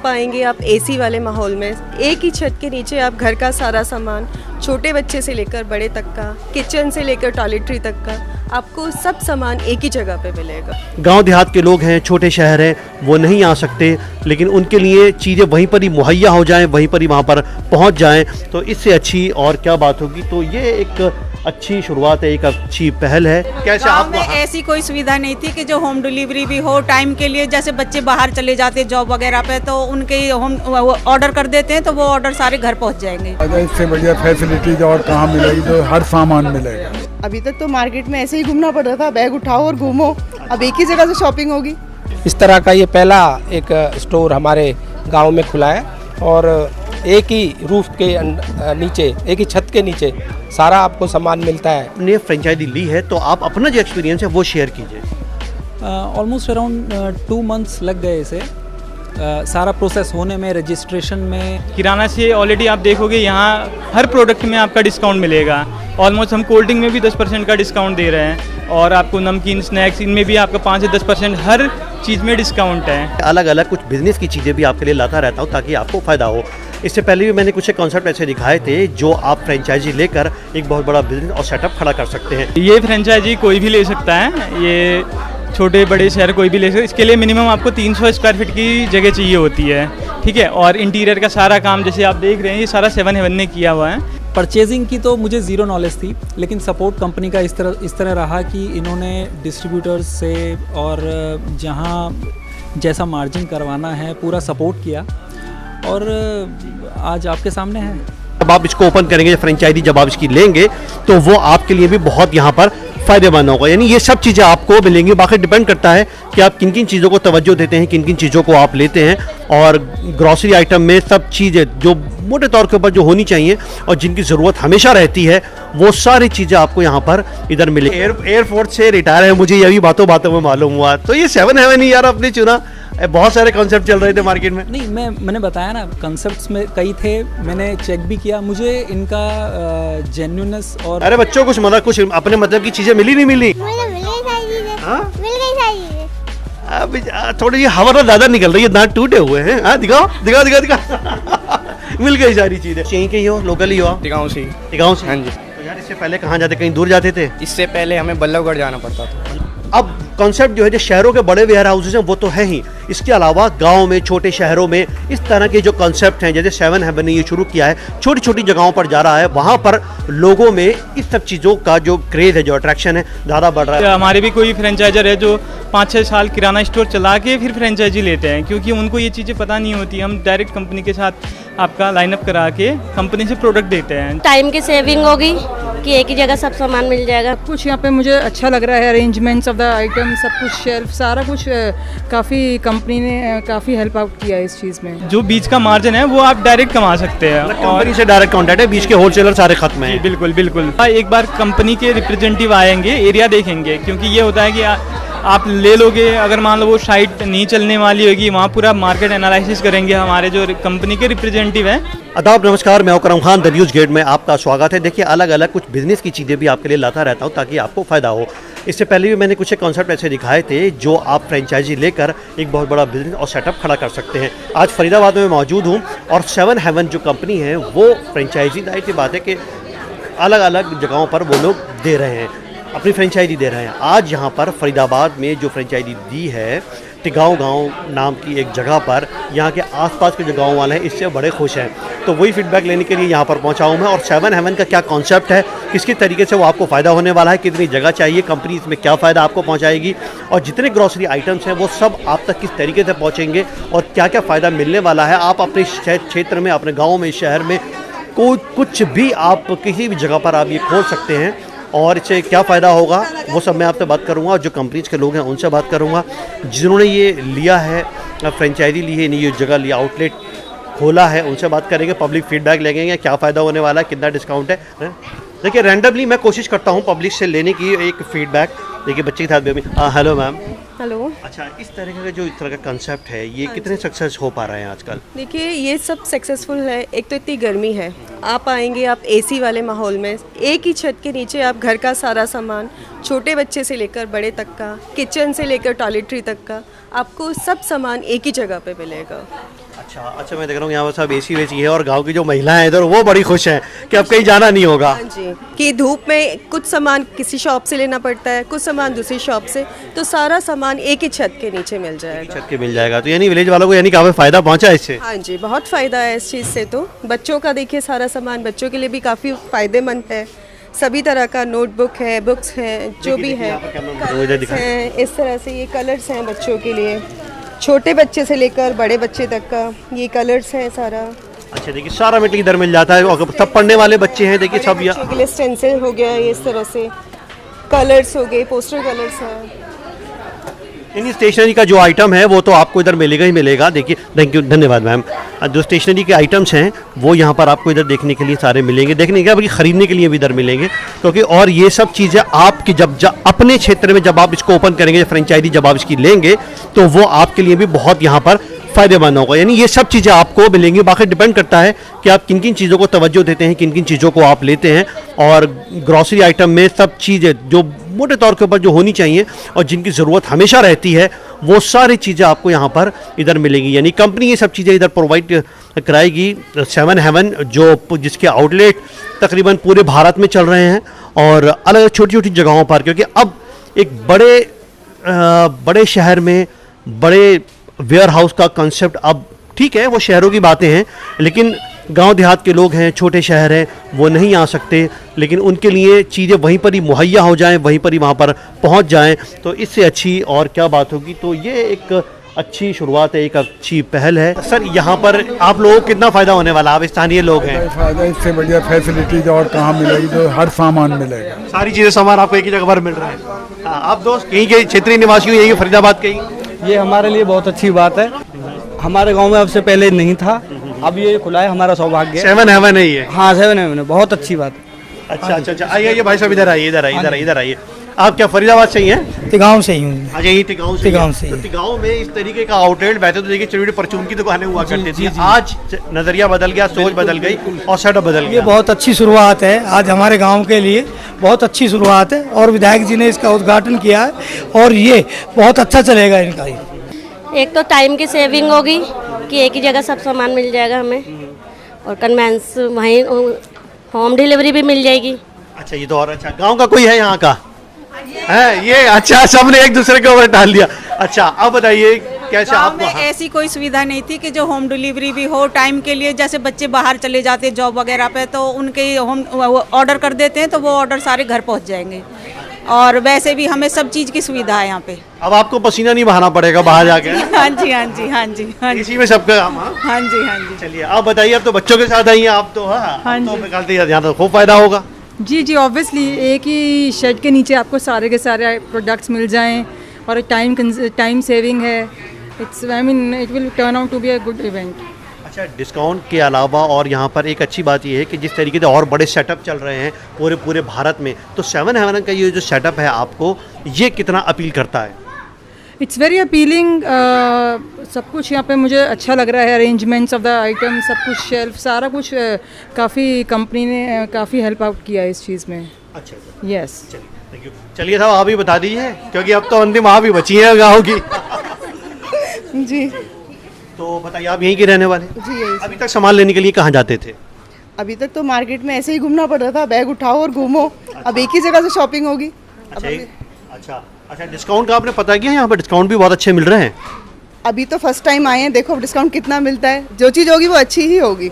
पाएंगे आप एसी वाले माहौल में। एक ही छत के नीचे आप घर का सारा सामान, छोटे बच्चे से लेकर बड़े तक का, किचन से लेकर टॉयलेटरी तक का, आपको सब सामान एक ही जगह पे मिलेगा। गांव देहात के लोग हैं, छोटे शहर हैं, वो नहीं आ सकते, लेकिन उनके लिए चीज़ें वहीं पर ही मुहैया हो जाएं, वहीं पर ही वहाँ पर पहुँच जाएं, तो इससे अच्छी और क्या बात होगी। तो ये एक अच्छी शुरुआत है, एक अच्छी पहल है। कैसे गाँव आप में ऐसी कोई सुविधा नहीं थी कि जो होम डिलीवरी भी हो टाइम के लिए। जैसे बच्चे बाहर चले जाते जॉब वगैरह पे, तो उनके होम ऑर्डर कर देते हैं, तो वो ऑर्डर सारे घर पहुंच जाएंगे। इससे बढ़िया फैसिलिटीज और कहाँ मिलेगी, जो हर सामान मिलेगा। अभी तक तो मार्केट में ऐसे ही घूमना पड़ता था, बैग उठाओ और घूमो, अब एक ही जगह से शॉपिंग होगी। इस तरह का ये पहला एक स्टोर हमारे गांव में खुला है और एक ही रूफ के नीचे, एक ही छत के नीचे सारा आपको सामान मिलता है। आपने फ्रेंचाइजी ली है तो आप अपना जो एक्सपीरियंस है वो शेयर कीजिए। ऑलमोस्ट अराउंड 2 मंथ्स लग गए इसे सारा प्रोसेस होने में, रजिस्ट्रेशन में। किराना से ऑलरेडी आप देखोगे यहाँ हर प्रोडक्ट में आपका डिस्काउंट मिलेगा। ऑलमोस्ट हम कोल्ड ड्रिंक में भी 10% का डिस्काउंट दे रहे हैं और आपको नमकीन स्नैक्स इनमें भी आपका 5 से 10% हर चीज़ में डिस्काउंट है। अलग अलग कुछ बिजनेस की चीज़ें भी आपके लिए लाता रहता हूँ ताकि आपको फ़ायदा हो। इससे पहले भी मैंने कुछ कॉन्सेप्ट ऐसे दिखाए थे जो आप फ्रेंचाइजी लेकर एक बहुत बड़ा बिजनेस और सेटअप खड़ा कर सकते हैं। ये फ्रेंचाइजी कोई भी ले सकता है, ये छोटे बड़े शहर कोई भी ले सकता है। इसके लिए मिनिमम आपको 300 स्क्वायर फीट की जगह चाहिए होती है, ठीक है। और इंटीरियर का सारा काम जैसे आप देख रहे हैं ये सारा 7 हेवन ने किया हुआ है। परचेजिंग की तो मुझे ज़ीरो नॉलेज थी, लेकिन सपोर्ट कंपनी का इस तरह रहा कि इन्होंने डिस्ट्रीब्यूटर्स से और जहां जैसा मार्जिन करवाना है पूरा सपोर्ट किया और आज आपके सामने है। जब आप इसको ओपन करेंगे, फ्रेंचाइजी जब आप इसकी लेंगे तो वो आपके लिए भी बहुत यहाँ पर फ़ायदेमंद होगा। यानी ये सब चीज़ें आपको मिलेंगी। बाकी डिपेंड करता है कि आप किन किन चीज़ों को तवज्जो देते हैं, किन किन चीज़ों को आप लेते हैं। और ग्रॉसरी आइटम में सब चीज़ें जो मोटे तौर के ऊपर जो होनी चाहिए और जिनकी ज़रूरत हमेशा रहती है वो सारी चीज़ें आपको यहाँ पर इधर मिलेंगी। एयरफोर्स से रिटायर है, मुझे ये भी बातों बातों में मालूम हुआ। तो ये 7 हेवन ही यार आपने चुना। बहुत सारे कॉन्सेप्ट चल रहे थे मार्केट में। नहीं, मैंने बताया ना, कॉन्सेप्ट्स में कई थे, मैंने चेक भी किया, मुझे इनका जेन्युइननेस और अरे बच्चों कुछ कुछ अपने मतलब की चीज़ें मिली नहीं मिली? अभी थोड़ी हवा ज़्यादा निकल रही है, दांत टूटे हुए हैं। हाँ दिखाओ दिखाओ दिखाओ दिखाओ। मिल गई सारी चीज़ें। यहीं के ही हो, लोकल ही हो? टिकाऊ से। टिकाऊ से? हाँ जी। तो यार इससे पहले कहाँ जाते, कहीं दूर जाते थे? इससे पहले हमें बल्लभगढ़ जाना पड़ता था। अब कॉन्सेप्ट जो है, जो शहरों के बड़े वेयर हाउसेज हैं वो तो है ही, इसके अलावा गांव में, छोटे शहरों में इस तरह के जो कॉन्सेप्ट हैं, जैसे 7 हेवन ने ये शुरू किया है, छोटी छोटी जगहों पर जा रहा है, वहाँ पर लोगों में इस सब चीज़ों का जो क्रेज़ है, जो अट्रैक्शन है, ज़्यादा बढ़ रहा है। हमारे भी कोई फ्रेंचाइजर है जो 5-6 साल किराना स्टोर चला के फिर फ्रेंचाइजी लेते हैं, क्योंकि उनको ये चीज़ें पता नहीं होती। हम डायरेक्ट कंपनी के साथ आपका लाइनअप करा के कंपनी से प्रोडक्ट देते हैं। टाइम की सेविंग होगी कि एक ही जगह सब सामान मिल जाएगा। कुछ यहाँ पे मुझे अच्छा लग रहा है, अरेंजमेंट्स ऑफ द आइटम, सब कुछ शेल्फ, सारा कुछ काफ़ी कंपनी ने काफ़ी हेल्प आउट किया है इस चीज़ में। जो बीच का मार्जिन है वो आप डायरेक्ट कमा सकते हैं। कंपनी से डायरेक्ट कॉन्टैक्ट है, बीच के होलसेलर सारे खत्म हैं। बिल्कुल बिल्कुल। एक बार कंपनी के रिप्रेजेंटेटिव आएंगे, एरिया देखेंगे, क्योंकि ये होता है कि आप ले लोगे, अगर मान लो वो साइट नहीं चलने वाली होगी, वहाँ पूरा मार्केट एनालिसिस करेंगे हमारे जो कंपनी के रिप्रेजेंटेटिव हैं। आदाब, नमस्कार, मैं करम खान, द न्यूज़ गेट में आपका स्वागत है। देखिए अलग अलग कुछ बिजनेस की चीज़ें भी आपके लिए लाता रहता हूँ ताकि आपको फ़ायदा हो। इससे पहले भी मैंने कुछ कॉन्सेप्ट ऐसे दिखाए थे जो आप फ्रेंचाइजी लेकर एक बहुत बड़ा बिजनेस और सेटअप खड़ा कर सकते हैं। आज फरीदाबाद में मौजूद हूँ और 7 हेवन जो कंपनी है वो फ्रेंचाइजी, जाहिर सी बात है कि अलग अलग जगहों पर वो लोग दे रहे हैं, अपनी फ्रेंचाइजी दे रहे हैं। आज यहाँ पर फरीदाबाद में जो फ्रेंचाइजी दी है, टिकाऊ गांव नाम की एक जगह पर, यहाँ के आसपास के जो गांव वाले हैं इससे बड़े खुश हैं। तो वही फीडबैक लेने के लिए यहाँ पर पहुँचा हूँ मैं। और 7 हेवन का क्या कॉन्सेप्ट है, किसके तरीके से वो आपको फ़ायदा होने वाला है, कितनी जगह चाहिए, कंपनी इसमें क्या फ़ायदा आपको पहुँचाएगी, और जितने ग्रॉसरी आइटम्स हैं वो सब आप तक किस तरीके से पहुँचेंगे और क्या क्या फ़ायदा मिलने वाला है। आप अपने क्षेत्र में, अपने गाँव में, शहर में कुछ भी आप किसी भी जगह पर आप ये खोल सकते हैं और इससे क्या फ़ायदा होगा वो सब मैं आपसे बात करूंगा। और जो कंपनीज के लोग हैं उनसे बात करूंगा, जिन्होंने ये लिया है, फ्रेंचाइजी ली है, ये जगह लिया, आउटलेट खोला है, उनसे बात करेंगे, पब्लिक फीडबैक लेंगे, क्या फ़ायदा होने वाला है, कितना डिस्काउंट है। देखिए रैंडमली मैं कोशिश करता हूँ पब्लिक से लेने की एक फ़ीडबैक देखिए बच्चे के साथ भी हेलो मैम। हेलो। अच्छा, इस तरह का जो इस तरह का कंसेप्ट है ये कितने सक्सेस हो पा रहे हैं आजकल? देखिए ये सब सक्सेसफुल है। एक तो इतनी गर्मी है, आप आएंगे आप एसी वाले माहौल में, एक ही छत के नीचे आप घर का सारा सामान, छोटे बच्चे से लेकर बड़े तक का, किचन से लेकर टॉयलेटरी तक का, आपको सब सामान एक ही जगह पे मिलेगा। अच्छा मैं देख रहा हूँ यहाँ पर सब एसी वेसी है और गांव की जो महिलाएं हैं इधर वो बड़ी खुश हैं कि अब कहीं जाना नहीं होगा। हाँ जी, कि धूप में कुछ सामान किसी शॉप से लेना पड़ता है, कुछ सामान दूसरी शॉप से, तो सारा सामान एक ही छत के नीचे मिल जाएगा। छत के मिल जाएगा, तो यानी विलेज वालों को यानी काफ़ी फ़ायदा पहुँचा है इससे। हाँ जी, बहुत फ़ायदा है इस चीज़ से। तो बच्चों का देखिए सारा सामान बच्चों के लिए भी काफ़ी फ़ायदेमंद है। सभी तरह का नोटबुक है, बुक्स हैं, जो भी है, कलर्स हैं, इस तरह से ये कलर्स हैं बच्चों के लिए, छोटे बच्चे से लेकर बड़े बच्चे तक का ये कलर्स हैं सारा। अच्छा देखिए सारा मटेरियल इधर मिल जाता है और सब पढ़ने वाले बच्चे हैं देखिए सब बच्चों के लिए स्टेंसिल हो गया ये, इस तरह से कलर्स हो गए, पोस्टर कलर्स हैं। यानी स्टेशनरी का जो आइटम है वो तो आपको इधर मिलेगा ही मिलेगा। देखिए थैंक यू, धन्यवाद मैम। जो स्टेशनरी के आइटम्स हैं वो यहाँ पर आपको इधर देखने के लिए सारे मिलेंगे, देखने के बल्कि ख़रीदने के लिए भी इधर मिलेंगे, क्योंकि और ये सब चीज़ें आपकी जब अपने क्षेत्र में जब आप इसको ओपन करेंगे, फ्रेंचाइजी जब आप इसकी लेंगे तो वो आपके लिए भी बहुत यहाँ पर फ़ायदेमंद होगा। यानी ये सब चीज़ें आपको मिलेंगी। बाकी डिपेंड करता है कि आप किन किन चीज़ों को तवज्जो देते हैं, किन किन चीज़ों को आप लेते हैं। और ग्रॉसरी आइटम में सब चीज़ें जो मोटे तौर के ऊपर जो होनी चाहिए और जिनकी ज़रूरत हमेशा रहती है वो सारी चीज़ें आपको यहाँ पर इधर मिलेंगी। यानी कंपनी ये सब चीज़ें इधर प्रोवाइड कराएगी। 7 हेवन जो जिसके आउटलेट तकरीबन पूरे भारत में चल रहे हैं और अलग अलग छोटी छोटी जगहों पर, क्योंकि अब एक बड़े शहर में बड़े वेयर हाउस का कंसेप्ट, अब ठीक है वो शहरों की बातें हैं, लेकिन गांव देहात के लोग हैं, छोटे शहर हैं, वो नहीं आ सकते, लेकिन उनके लिए चीज़ें वहीं पर ही मुहैया हो जाएं, वहीं पर ही वहाँ पर पहुँच जाएं, तो इससे अच्छी और क्या बात होगी। तो ये एक अच्छी शुरुआत है, एक अच्छी पहल है। सर यहाँ पर आप लोगों को कितना फ़ायदा होने वाला, आप स्थानीय लोग हैं? फायदा इससे बढ़िया फैसिलिटीज और कहाँ मिलेगी, जो हर सामान मिलेगा, सारी चीज़ें सामान आपको एक ही जगह पर मिल रहा है। हाँ, आप दोस्त कहीं के क्षेत्रीय निवासी हो, यही फरीदाबाद के ही? ये हमारे लिए बहुत अच्छी बात है। हमारे गांव में अब से पहले नहीं था, अब ये खुला है, हमारा सौभाग्य है। 7 हेवन है ये? हाँ 7 हेवन है, बहुत अच्छी बात है। अच्छा आइए भाई साहब इधर आइए, इधर आइए। आप क्या फरीदाबाद से ही हैं? तिगांव से ही हूँ। अच्छा यही तिगांव से? तिगांव से। तो तिगांव में इस तरीके का आउटलेट, वैसे तो देखिए छोटी परचून की दुकानें हुआ करती थी, आज नजरिया बदल गया, सोच बदल गई और सेटअप बदल गया। ये बहुत अच्छी शुरुआत है आज हमारे गांव के लिए, बहुत अच्छी शुरुआत है और विधायक जी ने इसका उद्घाटन किया है और ये बहुत अच्छा चलेगा इनका। एक तो टाइम की सेविंग होगी कि एक ही जगह सब सामान मिल जाएगा हमें, और कन्वेंस वहीं होम डिलीवरी भी मिल जाएगी। अच्छा ये तो और अच्छा। गांव का कोई है यहाँ का? है ये? अच्छा सबने एक दूसरे के ऊपर डाल दिया। अच्छा अब बताइए कैसे गाँव आपको? में ऐसी कोई सुविधा नहीं थी कि जो होम डिलीवरी भी हो टाइम के लिए, जैसे बच्चे बाहर चले जाते जॉब वगैरह पे तो उनके होम ऑर्डर कर देते हैं तो वो ऑर्डर सारे घर पहुंच जाएंगे, और वैसे भी हमें सब चीज़ की सुविधा है यहाँ पे। अब आपको पसीना नहीं बहाना पड़ेगा बाहर जाके? हाँ जी हाँ जी हाँ जी हाँ जी, इसी में सबका काम। हाँ जी हाँ जी। चलिए आप बताइए, अब तो बच्चों के साथ आई हैं आप तो? हाँ तो निकालते यहाँ तो खूब फायदा होगा। जी ऑब्वियसली एक ही शेड के नीचे आपको सारे के सारे प्रोडक्ट्स मिल जाएं और टाइम सेविंग है। It will turn out to be a good event. अच्छा डिस्काउंट के अलावा और यहाँ पर एक अच्छी बात ये है कि जिस तरीके से और बड़े सेटअप चल रहे हैं पूरे भारत में, तो 7 हेवन का ये जो सेटअप है आपको ये कितना अपील करता है? It's very appealing. सब कुछ यहाँ पे मुझे अच्छा लग रहा है, अरेंजमेंट्स ऑफ द आइटम, सब कुछ शेल्फ सारा कुछ काफ़ी कंपनी ने काफ़ी हेल्प आउट किया है इस चीज़ में। अच्छा यस थैंक यू। चलिए साहब आप ही बता दीजिए, क्योंकि अब तो अंतिम आप ही बची हैं गाँव की। जी तो बताइए आप यहीं के रहने वाले? जी यही। अभी तक सामान लेने के लिए कहाँ जाते थे? अभी तक तो मार्केट में ऐसे ही घूमना पड़ रहा था, बैग उठाओ और घूमो। अब एक ही जगह से शॉपिंग होगी। अच्छा डिस्काउंट का आपने पता किया? यहाँ पर डिस्काउंट भी बहुत अच्छे मिल रहे हैं। अभी तो फर्स्ट टाइम आए हैं, देखो डिस्काउंट कितना मिलता है। जो चीज़ होगी वो अच्छी ही होगी।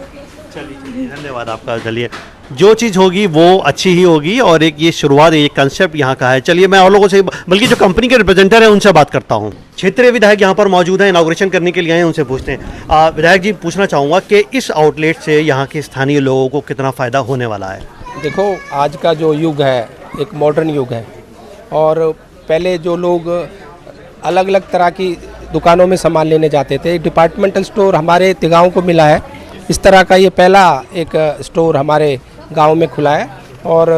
चलिए धन्यवाद आपका। चलिए जो चीज़ होगी वो अच्छी ही होगी और एक ये शुरुआत, ये कंसेप्ट यहाँ का है। चलिए मैं और लोगों से, बल्कि जो कंपनी के रिप्रेजेंटेटिव हैं उनसे बात करता हूँ। क्षेत्रीय विधायक यहाँ पर मौजूद हैं, इनॉग्रेशन करने के लिए आए हैं, उनसे पूछते हैं। विधायक जी पूछना चाहूँगा कि इस आउटलेट से यहाँ के स्थानीय लोगों को कितना फ़ायदा होने वाला है? देखो आज का जो युग है एक मॉडर्न युग है, और पहले जो लोग अलग अलग तरह की दुकानों में सामान लेने जाते थे, डिपार्टमेंटल स्टोर हमारे तिगांव को मिला है। इस तरह का ये पहला एक स्टोर हमारे गांव में खुला है और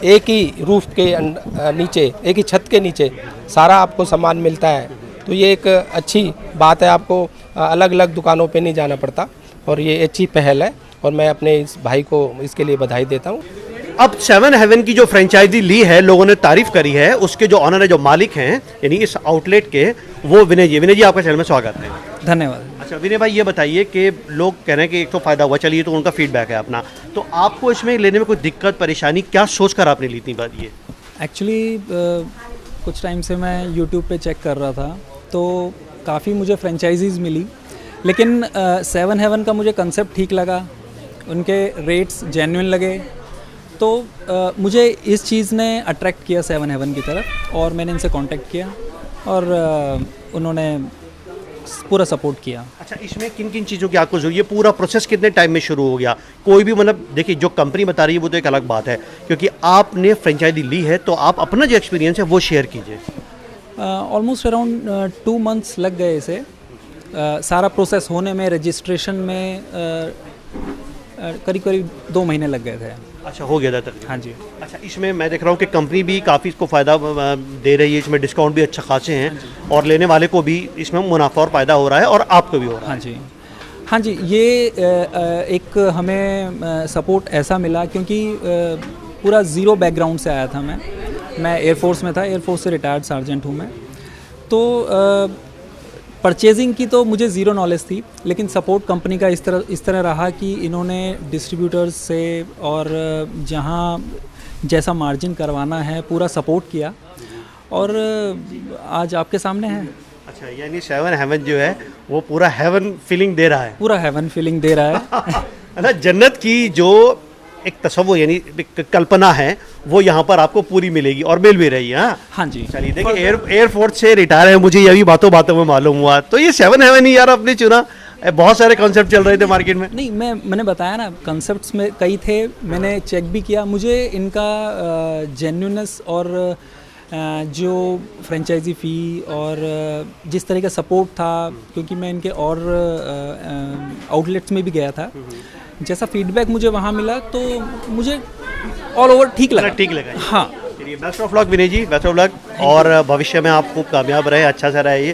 एक ही रूफ के नीचे, एक ही छत छत के नीचे सारा आपको सामान मिलता है। तो ये एक अच्छी बात है, आपको अलग अलग दुकानों पे नहीं जाना पड़ता और ये अच्छी पहल है और मैं अपने इस भाई को इसके लिए बधाई देता हूँ। अब 7 हेवन की जो फ्रेंचाइजी ली है, लोगों ने तारीफ करी है, उसके जो ऑनर है, जो मालिक हैं यानी इस आउटलेट के, वो विनय जी। विनय जी, आपका चैनल में स्वागत है। धन्यवाद। अच्छा विनय भाई, ये बताइए कि लोग कह रहे हैं कि एक तो फ़ायदा हुआ, चलिए तो उनका फीडबैक है अपना, तो आपको इसमें लेने में कोई दिक्कत परेशानी क्या सोच कर आपने ली थी बात ये? एक्चुअली कुछ टाइम से मैं यूट्यूब पे चेक कर रहा था तो काफ़ी मुझे फ्रेंचाइजीज़ मिली, लेकिन 7 हेवन का मुझे कंसेप्ट ठीक लगा, उनके रेट्स जेन्युइन लगे, तो मुझे इस चीज़ ने अट्रैक्ट किया 7 हेवन की तरफ और मैंने इनसे कांटेक्ट किया और उन्होंने पूरा सपोर्ट किया। अच्छा, इसमें किन किन चीज़ों की आपको जरूरत, ये पूरा प्रोसेस कितने टाइम में शुरू हो गया? कोई भी मतलब देखिए, जो कंपनी बता रही है वो तो एक अलग बात है, क्योंकि आपने फ्रेंचाइजी ली है तो आप अपना जो एक्सपीरियंस है वो शेयर कीजिए। ऑलमोस्ट अराउंड 2 मंथ्स लग गए इसे सारा प्रोसेस होने में, रजिस्ट्रेशन में करीब करीब 2 महीने लग गए थे। अच्छा, हो गया था तक? हाँ जी। अच्छा, इसमें मैं देख रहा हूँ कि कंपनी भी काफ़ी इसको फ़ायदा दे रही है, इसमें डिस्काउंट भी अच्छा खासे हैं और लेने वाले को भी इसमें मुनाफा और फ़ायदा हो रहा है और आपको भी हो रहा है। हाँ जी, हाँ जी। ये एक हमें सपोर्ट ऐसा मिला क्योंकि पूरा ज़ीरो बैकग्राउंड से आया था मैं एयरफोर्स में था, एयरफोर्स से रिटायर्ड सार्जेंट हूँ मैं, तो परचेजिंग की तो मुझे ज़ीरो नॉलेज थी, लेकिन सपोर्ट कंपनी का इस तरह रहा कि इन्होंने डिस्ट्रीब्यूटर्स से और जहां जैसा मार्जिन करवाना है पूरा सपोर्ट किया और आज आपके सामने है। अच्छा, यानी 7 हेवन जो है वो पूरा हेवन फीलिंग दे रहा है? पूरा हेवन फीलिंग दे रहा है। ना, जन्नत की जो एक तस्वुर यानी कल्पना है वो यहाँ पर आपको पूरी मिलेगी और मिल भी रही है। हाँ जी। चलिए, देखिए एयरफोर्स से रिटायर है, मुझे ये भी बातों बातों में मालूम हुआ, तो ये 7 हेवन ही यार आपने चुना? बहुत सारे कॉन्सेप्ट चल रहे थे मार्केट में। नहीं, मैंने बताया ना, कॉन्सेप्ट्स में कई थे, मैंने चेक भी किया, मुझे इनका जेन्युइननेस और जो फ्रेंचाइजी फ़ी और जिस तरह का सपोर्ट था, क्योंकि मैं इनके और आउटलेट्स में भी गया था, जैसा फीडबैक मुझे वहाँ मिला तो मुझे ऑल ओवर ठीक लगा। हाँ, best of luck Vinay ji, best of luck, और भविष्य में आप खूब कामयाब रहे, अच्छा सा रहे।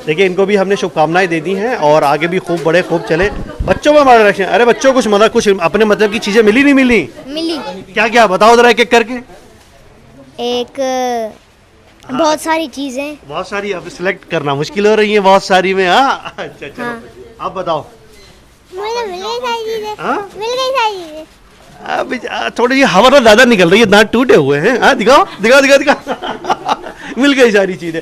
देखिए, इनको भी हमने शुभकामनाएं दे दी हैं और आगे भी खूब बढ़े, खूब चले। बच्चों में मार्गदर्शन, अरे बच्चों कुछ अपने मतलब की चीज़ें मिली नहीं मिली? क्या क्या बताओ जरा एक एक करके। बहुत सारी चीज़ें, बहुत सारी, अब सिलेक्ट करना मुश्किल हो रही है बहुत सारी में। हाँ, अच्छा चलो, आप बताओ। मुझे मिल गई सारी चीज़ें। अभी थोड़ी जी हवा तो ज़्यादा निकल रही है, दांत टूटे हुए हैं। हाँ, दिखाओ। मिल गई सारी चीज़ें।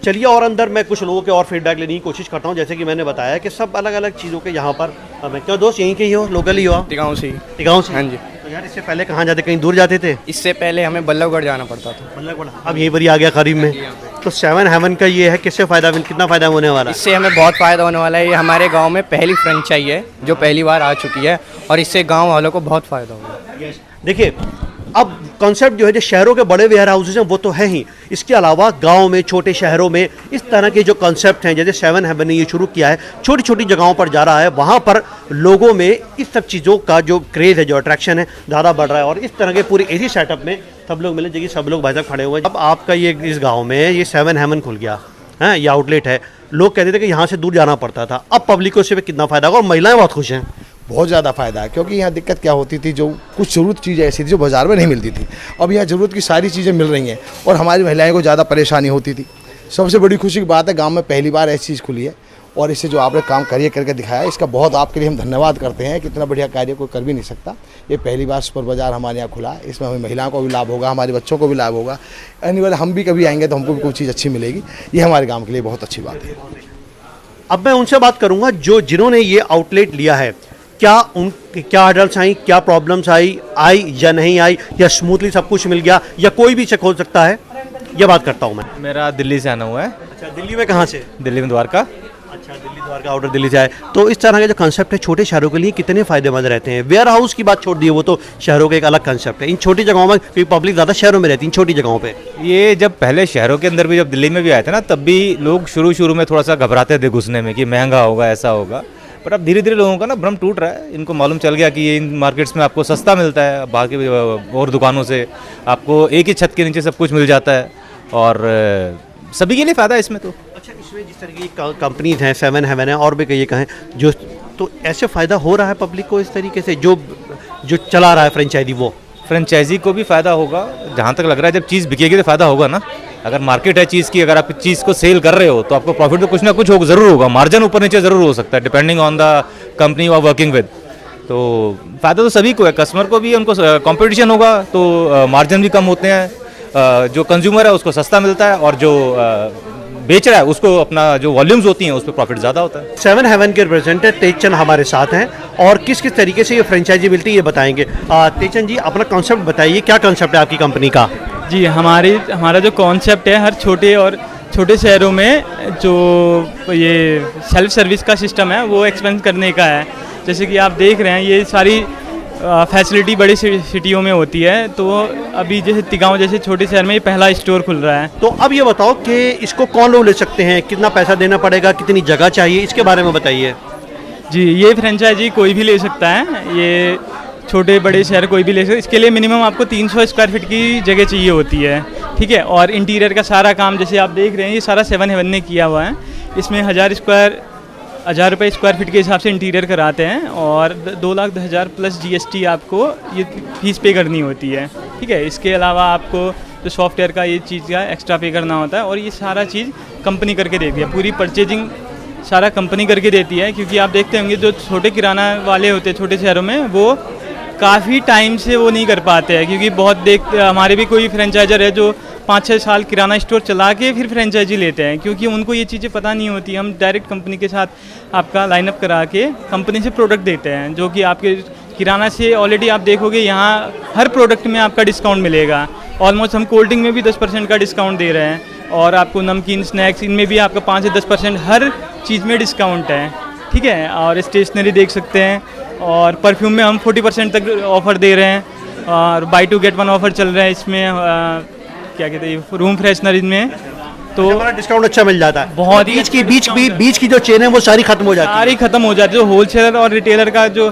चलिए, और अंदर मैं कुछ लोगों के और फीडबैक लेने की कोशिश करता हूँ। जैसे कि मैंने बताया कि सब अलग अलग चीज़ों के यहाँ पर, मैं क्या दोस्त यहीं के ही हो, लोकल ही हो? टिकाऊ से। हाँ जी। तो यार, इससे पहले कहाँ जाते, कहीं दूर जाते थे? इससे पहले हमें बल्लभगढ़ जाना पड़ता था। बल्लभगढ़, अब यहीं पर ही आ गया करीब में। तो 7 हेवन का ये है, किससे फ़ायदा, कितना फ़ायदा होने वाला है? इससे हमें बहुत फ़ायदा होने वाला है। ये हमारे गांव में पहली फ्रेंचाइजी है जो पहली बार आ चुकी है और इससे गांव वालों को बहुत फ़ायदा होगा। देखिए, अब कॉन्सेप्ट जो है, जो शहरों के बड़े वेयर हाउसेज हैं वो तो है ही, इसके अलावा गांव में, छोटे शहरों में इस तरह के जो कॉन्सेप्ट हैं, जैसे 7 हेवन ने ये शुरू किया है, छोटी छोटी जगहों पर जा रहा है, वहाँ पर लोगों में इस सब चीज़ों का जो क्रेज़ है, जो अट्रैक्शन है, ज़्यादा बढ़ रहा है। और इस तरह के पूरे इसी सेटअप में सब लोग मिले, देखिए सब लोग भाई साहब खड़े हुए हैं। अब आपका ये इस गाँव में ये 7 हेवन खुल गया है, ये आउटलेट है, लोग कहते थे कि यहाँ से दूर जाना पड़ता था, अब पब्लिक को इससे कितना फ़ायदा होगा और महिलाएँ बहुत खुश हैं? बहुत ज़्यादा फ़ायदा है, क्योंकि यहाँ दिक्कत क्या होती थी, जो कुछ ज़रूरत चीज़ें ऐसी थी जो बाज़ार में नहीं मिलती थी, अब यहाँ ज़रूरत की सारी चीज़ें मिल रही हैं और हमारी महिलाएं को ज़्यादा परेशानी होती थी। सबसे बड़ी खुशी की बात है, गांव में पहली बार ऐसी चीज़ खुली है और इससे जो आपने काम करके दिखाया, इसका बहुत आपके लिए हम धन्यवाद करते हैं कि इतना बढ़िया कार्य कोई कर भी नहीं सकता। ये पहली बार सुपर बाज़ार हमारे यहाँ खुला, इसमें हमें महिलाओं को भी लाभ होगा, हमारे बच्चों को भी लाभ होगा, आने वाले हम भी कभी आएंगे तो हमको भी कोई चीज़ अच्छी मिलेगी। ये हमारे गाँव के लिए बहुत अच्छी बात है। अब मैं उनसे बात करूँगा जिन्होंने ये आउटलेट लिया है, क्या हर्डल्स आई, क्या प्रॉब्लम्स आई या नहीं आई, या स्मूथली सब कुछ मिल गया, या कोई भी चेक हो सकता है, ये बात करता हूँ मैं। मेरा दिल्ली से आना हुआ है। अच्छा, दिल्ली में कहाँ से? दिल्ली में द्वारका। अच्छा, दिल्ली द्वारका आउटर दिल्ली से आए। तो इस तरह का जो कंसेप्ट है, छोटे शहरों के लिए कितने फ़ायदेमंद रहते हैं? वेयर हाउस की बात छोड़ दी, वो तो शहरों का एक अलग कंसेप्ट है। इन छोटी जगहों में, क्योंकि पब्लिक ज़्यादा शहरों में रहती है, इन छोटी जगहों पे ये जब पहले शहरों के अंदर भी, जब दिल्ली में भी आए थे ना, तब भी लोग शुरू में थोड़ा सा घबराते थे घुसने में कि महंगा होगा, ऐसा होगा, पर अब धीरे धीरे लोगों का ना भ्रम टूट रहा है। इनको मालूम चल गया कि ये इन मार्केट्स में आपको सस्ता मिलता है, बाकी और दुकानों से आपको एक ही छत के नीचे सब कुछ मिल जाता है और सभी के लिए फ़ायदा है इसमें तो। अच्छा, इसमें जिस तरह की कंपनीज हैं, 7 हेवन है और भी कई कहें जो, तो ऐसे फ़ायदा हो रहा है पब्लिक को इस तरीके से जो चला रहा है फ्रेंचाइजी, वो फ्रेंचाइजी को भी फ़ायदा होगा। जहाँ तक लग रहा है जब चीज़ बिकेगी तो फ़ायदा होगा ना। अगर मार्केट है चीज़ की, अगर आप चीज़ को सेल कर रहे हो तो आपको प्रॉफिट तो कुछ ना कुछ ज़रूर होगा। मार्जिन ऊपर नीचे ज़रूर हो सकता है depending on the company you are working with. तो फ़ायदा तो सभी को है, कस्टमर को भी, उनको कंपटीशन होगा तो मार्जिन भी कम होते हैं, जो कंज्यूमर है उसको सस्ता मिलता है और जो बेच रहा है उसको अपना जो वॉल्यूम्स होती हैं उस पर प्रॉफिट ज़्यादा होता है। 7 हेवन के रिप्रेजेंटेटिव तेजचंद हमारे साथ हैं और किस किस तरीके से ये फ्रेंचाइजी मिलती है ये बताएंगे। तेजचंद जी, अपना कॉन्सेप्ट बताइए, क्या कॉन्सेप्ट है आपकी कंपनी का? जी, हमारा जो कॉन्सेप्ट है, हर छोटे शहरों में जो ये सेल्फ सर्विस का सिस्टम है वो एक्सपेंड करने का है। जैसे कि आप देख रहे हैं ये सारी फैसिलिटी बड़ी सिटियों में होती है, तो अभी जैसे तिगांव जैसे छोटे शहर में ये पहला स्टोर खुल रहा है। तो अब ये बताओ कि इसको कौन लोग ले सकते हैं, कितना पैसा देना पड़ेगा, कितनी जगह चाहिए, इसके बारे में बताइए। जी, ये फ्रेंचाइजी कोई भी ले सकता है, ये छोटे बड़े शहर कोई भी ले सकता है। इसके लिए मिनिमम आपको 300 स्क्वायर फीट की जगह चाहिए होती है, ठीक है। और इंटीरियर का सारा काम जैसे आप देख रहे हैं ये सारा 7 हेवन ने किया हुआ है। इसमें 1000 रुपये स्क्वायर फीट के हिसाब से इंटीरियर कराते हैं और 2,10,000 प्लस GST आपको ये फीस पे करनी होती है, ठीक है। इसके अलावा आपको जो सॉफ्टवेयर का ये चीज़ का एक्स्ट्रा पे करना होता है और ये सारा चीज़ कंपनी करके देती है, पूरी परचेजिंग सारा कंपनी करके देती है। क्योंकि आप देखते होंगे जो छोटे किराना वाले होते हैं छोटे शहरों में, वो काफ़ी टाइम से वो नहीं कर पाते हैं, क्योंकि हमारे भी कोई फ्रेंचाइजर है जो 5-6 साल किराना स्टोर चला के फिर फ्रेंचाइजी लेते हैं, क्योंकि उनको ये चीज़ें पता नहीं होती। हम डायरेक्ट कंपनी के साथ आपका लाइनअप करा के कंपनी से प्रोडक्ट देते हैं, जो कि आपके किराना से ऑलरेडी आप देखोगे यहाँ हर प्रोडक्ट में आपका डिस्काउंट मिलेगा। ऑलमोस्ट हम कोल्ड ड्रिंक में भी 10% का डिस्काउंट दे रहे हैं और आपको नमकीन स्नैक्स इनमें भी आपका 5 से 10% हर चीज़ में डिस्काउंट है, ठीक है। और स्टेशनरी देख सकते हैं और परफ्यूम में हम 40% तक ऑफ़र दे रहे हैं और buy two get one offer चल रहा है इसमें। क्या कहते हैं, रूम फ्रेशनर इनमें तो डिस्काउंट अच्छा मिल जाता है। बहुत बीच की जो चेन है वो सारी खत्म हो जाती है, जो होलसेलर और रिटेलर का जो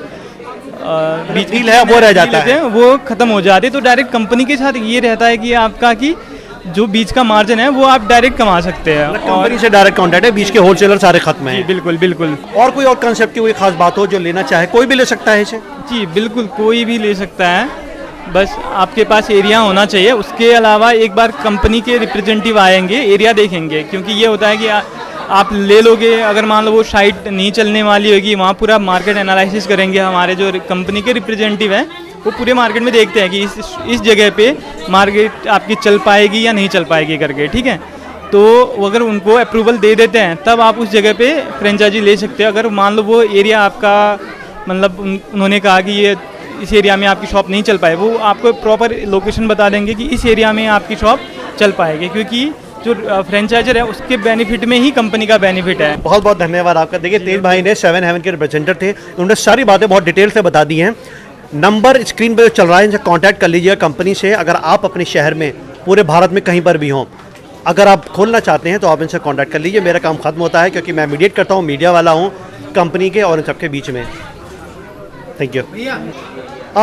डील है वो रह जाता है, वो खत्म हो जाती है। तो डायरेक्ट कंपनी के साथ ये रहता है कि आपका कि जो बीच का मार्जिन है वो आप डायरेक्ट कमा सकते हैं, कंपनी से डायरेक्ट कॉन्टैक्ट है, बीच के होलसेलर सारे खत्म हैं। बिल्कुल बिल्कुल। और कोई और कंसेप्ट की कोई खास बात हो जो लेना चाहे, कोई भी ले सकता है इसे? जी बिल्कुल, कोई भी ले सकता है, बस आपके पास एरिया होना चाहिए। उसके अलावा एक बार कंपनी के रिप्रेजेंटेटिव आएंगे, एरिया देखेंगे, क्योंकि ये होता है कि आप ले लोगे, अगर मान लो वो साइट नहीं चलने वाली होगी, वहाँ पूरा मार्केट एनालिसिस करेंगे। हमारे जो कंपनी के रिप्रेजेंटेटिव हैं वो पूरे मार्केट में देखते हैं कि इस जगह पे मार्केट आपकी चल पाएगी या नहीं चल पाएगी करके, ठीक है। तो अगर उनको अप्रूवल दे देते हैं तब आप उस जगह पे फ्रेंचाइजी ले सकते हो। अगर मान लो वो एरिया आपका मतलब उन्होंने कहा कि ये इस एरिया में आपकी शॉप नहीं चल पाए, वो आपको प्रॉपर लोकेशन बता देंगे कि इस एरिया में आपकी शॉप चल पाएगी, क्योंकि जो फ्रेंचाइजर है उसके बेनिफिट में ही कंपनी का बेनिफिट है। बहुत बहुत धन्यवाद आपका। देखिए, तेज भाई ने 7 हेवन के रिप्रेजेंटेटिव थे, उन्होंने सारी बातें बहुत डिटेल से बता दी हैं। नंबर स्क्रीन पर चल रहा है, इनसे कांटेक्ट कर लीजिएगा कंपनी से। अगर आप अपने शहर में, पूरे भारत में कहीं पर भी हों, अगर आप खोलना चाहते हैं तो आप इनसे कांटेक्ट कर लीजिए। मेरा काम खत्म होता है क्योंकि मैं मीडिएट करता हूँ, मीडिया वाला हूँ कंपनी के और इन सबके बीच में। Thank you.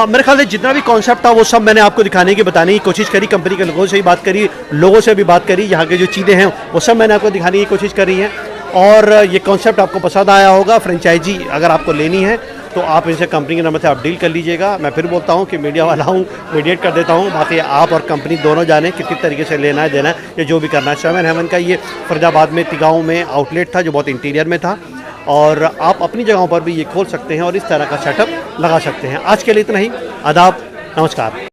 मेरे ख्याल से जितना भी कॉन्सेप्ट था वो सब मैंने आपको दिखाने की, बताने की कोशिश करी। कंपनी के लोगों से भी बात करी, लोगों से भी बात करी, यहाँ के जो चीज़ें हैं वो सब मैंने आपको दिखाने की कोशिश करी है। और ये कॉन्सेप्ट आपको पसंद आया होगा। फ्रेंचाइजी अगर आपको लेनी है तो आप इनसे कंपनी के नंबर से आप डील कर लीजिएगा। मैं फिर बोलता हूँ कि मीडिया वाला हूँ, मीडिएट कर देता हूँ। बाकी आप और कंपनी दोनों जाने किस तरीके से लेना है, देना है, या जो भी करना है। 7 हेवन का ये फरीदाबाद में तिगांव में आउटलेट था जो बहुत इंटीरियर में था, और आप अपनी जगहों पर भी ये खोल सकते हैं और इस तरह का सेटअप लगा सकते हैं। आज के लिए इतना ही। आदाब, नमस्कार।